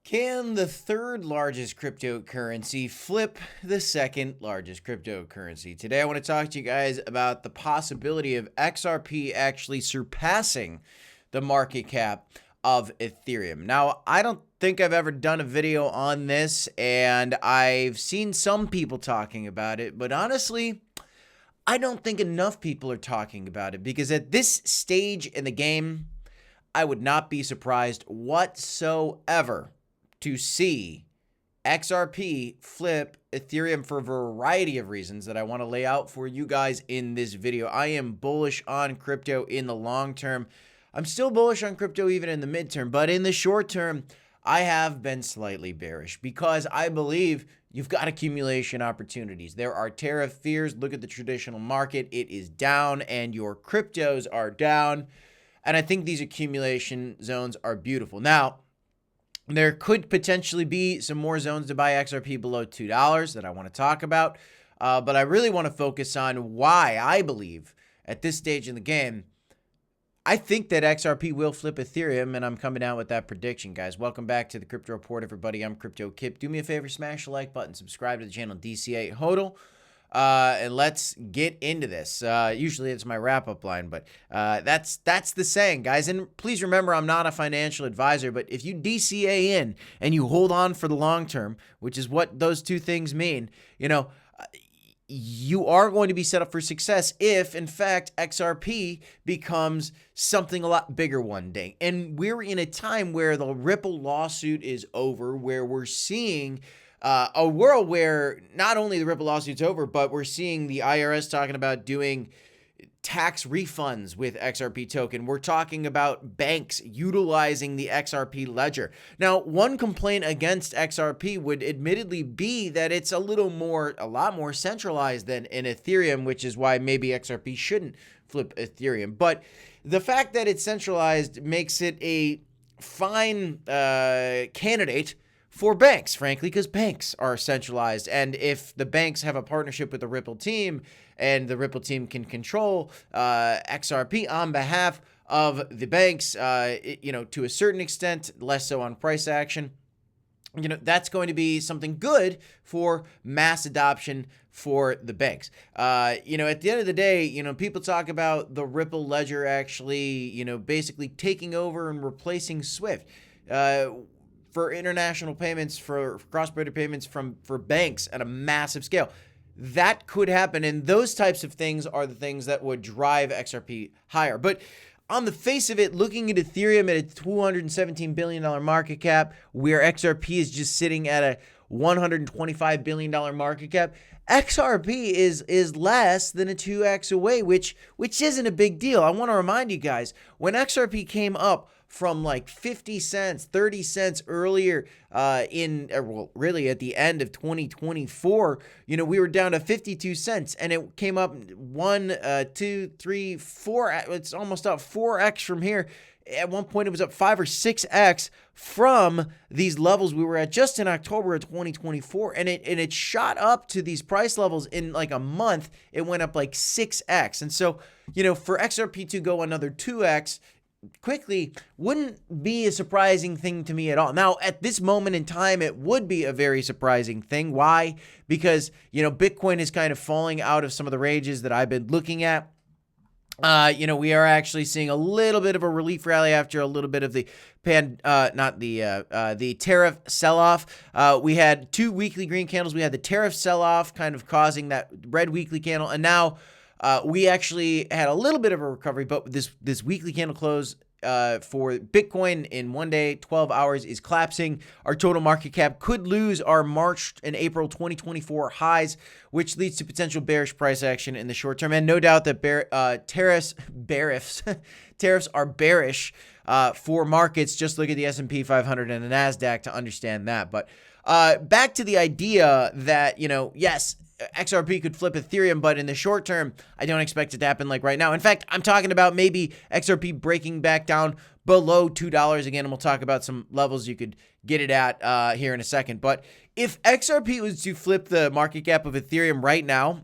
Can the third largest cryptocurrency flip the second largest cryptocurrency? Today, I want to talk to you guys about the possibility of XRP actually surpassing the market cap of Ethereum. Now, I don't think I've ever done a video on this, and I've seen some people talking about it, but honestly, I don't think enough people are talking about it because at this stage in the game, I would not be surprised whatsoever to see XRP flip Ethereum for a variety of reasons that I want to lay out for you guys in this video. I am bullish on crypto in the long term. I'm still bullish on crypto even in the midterm, but in the short term, I have been slightly bearish because I believe you've got accumulation opportunities. There are tariff fears. Look at the traditional market. It is down and your cryptos are down. And I think these accumulation zones are beautiful. Now, there could potentially be some more zones to buy XRP below $2 that I want to talk about. But I really want to focus on why I believe at this stage in the game, I think that XRP will flip Ethereum, and I'm coming out with that prediction, guys. Welcome back to the Crypto Report, everybody. I'm Crypto Kip. Do me a favor, smash the like button, subscribe to the channel, DCA HODL. And let's get into this. Usually it's my wrap-up line, but that's the saying, guys. And please remember, I'm not a financial advisor, but if you DCA in and you hold on for the long term, which is what those two things mean, you are going to be set up for success if, in fact, XRP becomes something a lot bigger one day. And we're in a time where the Ripple lawsuit is over, where we're seeing a world where not only the Ripple lawsuit's over, but we're seeing the IRS talking about doing tax refunds with XRP token. We're talking about banks utilizing the XRP ledger. Now, one complaint against XRP would admittedly be that it's a lot more centralized than in Ethereum, which is why maybe XRP shouldn't flip Ethereum. But the fact that it's centralized makes it a fine candidate for banks, frankly, because banks are centralized. And if the banks have a partnership with the Ripple team and the Ripple team can control XRP on behalf of the banks, to a certain extent, less so on price action, that's going to be something good for mass adoption for the banks. At the end of the day, people talk about the Ripple ledger actually, basically taking over and replacing Swift. For international payments, for cross-border payments for banks at a massive scale. That could happen, and those types of things are the things that would drive XRP higher. But on the face of it, looking at Ethereum at a $217 billion market cap, where XRP is just sitting at a $125 billion market cap, XRP is less than a 2x away, which isn't a big deal. I want to remind you guys, when XRP came up from like 50 cents, 30 cents earlier really at the end of 2024, we were down to 52 cents and it came up 1, 2, 3, 4. It's almost up 4x from here. At one point, it was up 5 or 6x from these levels we were at just in October of 2024. And it shot up to these price levels in like a month. It went up like 6x. And so, for XRP to go another 2x quickly wouldn't be a surprising thing to me at all. Now, at this moment in time, it would be a very surprising thing. Why? Because, Bitcoin is kind of falling out of some of the ranges that I've been looking at. We are actually seeing a little bit of a relief rally after a little bit of the tariff sell-off. We had 2 weekly green candles. We had the tariff sell-off kind of causing that red weekly candle. And now we actually had a little bit of a recovery, but this weekly candle close for Bitcoin in 1 day, 12 hours is collapsing. Our total market cap could lose our March and April 2024 highs, which leads to potential bearish price action in the short term. And no doubt that tariffs are bearish for markets. Just look at the S&P 500 and the NASDAQ to understand that. But back to the idea that, yes, XRP could flip Ethereum, but in the short term, I don't expect it to happen like right now. In fact, I'm talking about maybe XRP breaking back down below $2 again, and we'll talk about some levels you could get it at here in a second. But if XRP was to flip the market cap of Ethereum right now,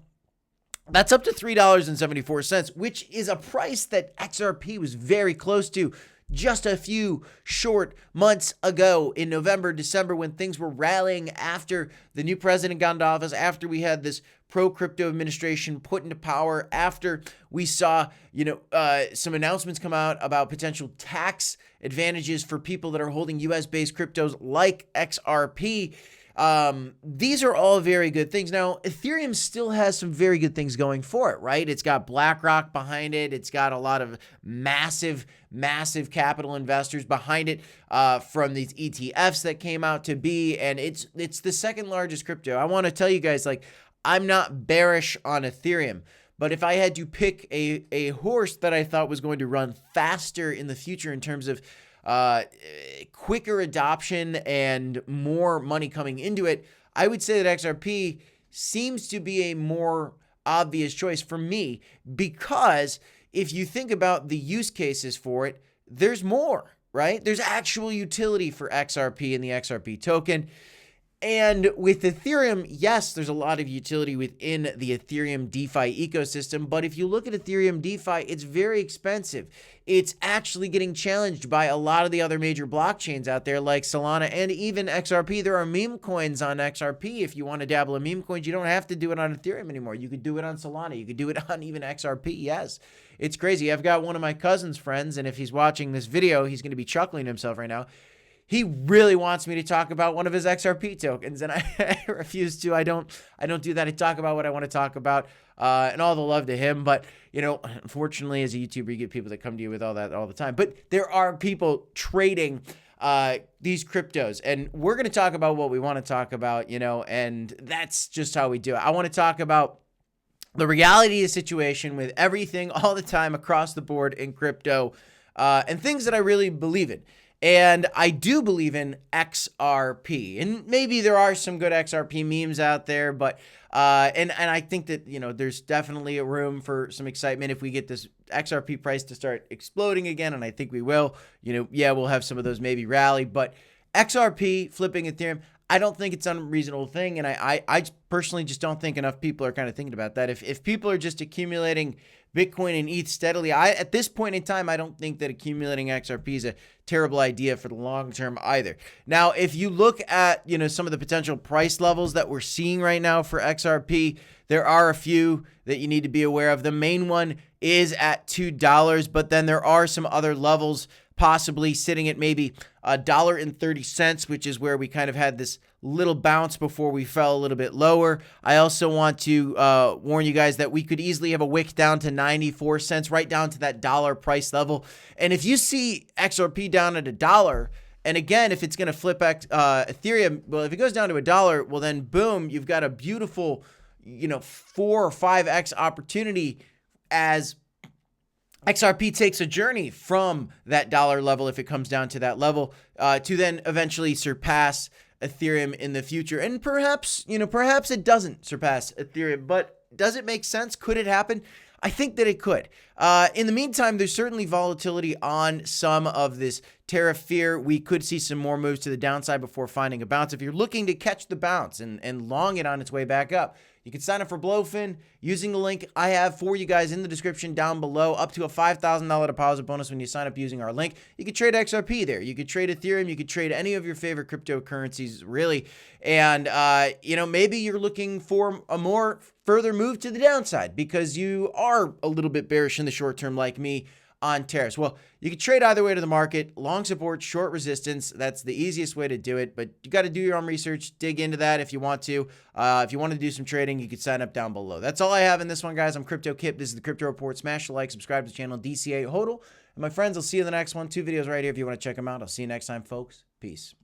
That's up to $3.74, which is a price that XRP was very close to just a few short months ago in November, December, when things were rallying after the new president got into office, after we had this pro-crypto administration put into power, after we saw, some announcements come out about potential tax advantages for people that are holding US-based cryptos like XRP. These are all very good things. Now, Ethereum still has some very good things going for it, right? It's got BlackRock behind it. It's got a lot of massive capital investors behind it, from these ETFs that came out to be, and it's the second largest crypto. I want to tell you guys, I'm not bearish on Ethereum, but if I had to pick a horse that I thought was going to run faster in the future in terms of quicker adoption and more money coming into it, I would say that XRP seems to be a more obvious choice for me, because if you think about the use cases for it, there's more, right? There's actual utility for XRP and the XRP token. And with Ethereum, yes, there's a lot of utility within the Ethereum DeFi ecosystem, but if you look at Ethereum DeFi, it's very expensive. It's actually getting challenged by a lot of the other major blockchains out there like Solana and even XRP. There are meme coins on XRP. If you want to dabble in meme coins, you don't have to do it on Ethereum anymore. You could do it on Solana. You could do it on even XRP. Yes, it's crazy. I've got one of my cousin's friends, and if he's watching this video, he's going to be chuckling to himself right now. He really wants me to talk about one of his XRP tokens, and I refuse to. I don't do that. I talk about what I want to talk about, and all the love to him. But, unfortunately, as a YouTuber, you get people that come to you with all that all the time. But there are people trading these cryptos, and we're going to talk about what we want to talk about, and that's just how we do it. I want to talk about the reality of the situation with everything all the time across the board in crypto, and things that I really believe in. And I do believe in XRP, and maybe there are some good XRP memes out there, but and I think that there's definitely a room for some excitement if we get this XRP price to start exploding again, and I think we will. We'll have some of those maybe rally, but XRP flipping Ethereum, I don't think it's an unreasonable thing, and I personally just don't think enough people are kind of thinking about that. If people are just accumulating Bitcoin and ETH steadily, at this point in time, I don't think that accumulating XRP is a terrible idea for the long term either. Now, if you look at some of the potential price levels that we're seeing right now for XRP, there are a few that you need to be aware of. The main one is at $2, but then there are some other levels possibly sitting at maybe $1.30, which is where we kind of had this little bounce before we fell a little bit lower. I also want to warn you guys that we could easily have a wick down to 94 cents, right down to that dollar price level. And if you see XRP down at $1, and again, if it's going to flip Ethereum, well, if it goes down to $1, well, then boom, you've got a beautiful, 4 or 5x opportunity as XRP takes a journey from that dollar level, if it comes down to that level, to then eventually surpass Ethereum in the future. And perhaps it doesn't surpass Ethereum, but does it make sense? Could it happen? I think that it could. In the meantime, there's certainly volatility on some of this tariff fear. We could see some more moves to the downside before finding a bounce. If you're looking to catch the bounce and long it on its way back up, you can sign up for Blowfin using the link I have for you guys in the description down below, up to a $5,000 deposit bonus when you sign up using our link. You could trade XRP there. You could trade Ethereum. You could trade any of your favorite cryptocurrencies, really. And, maybe you're looking for a more further move to the downside because you are a little bit bearish in the short term like me on tariffs. Well, you can trade either way to the market, long support, short resistance. That's the easiest way to do it, but you got to do your own research, dig into that if you want to. If you want to do some trading, you can sign up down below. That's all I have in this one, guys. I'm Crypto Kip. This is the Crypto Report. Smash the like, subscribe to the channel, DCA HODL. And my friends, I'll see you in the next one. 2 videos right here if you want to check them out. I'll see you next time, folks. Peace.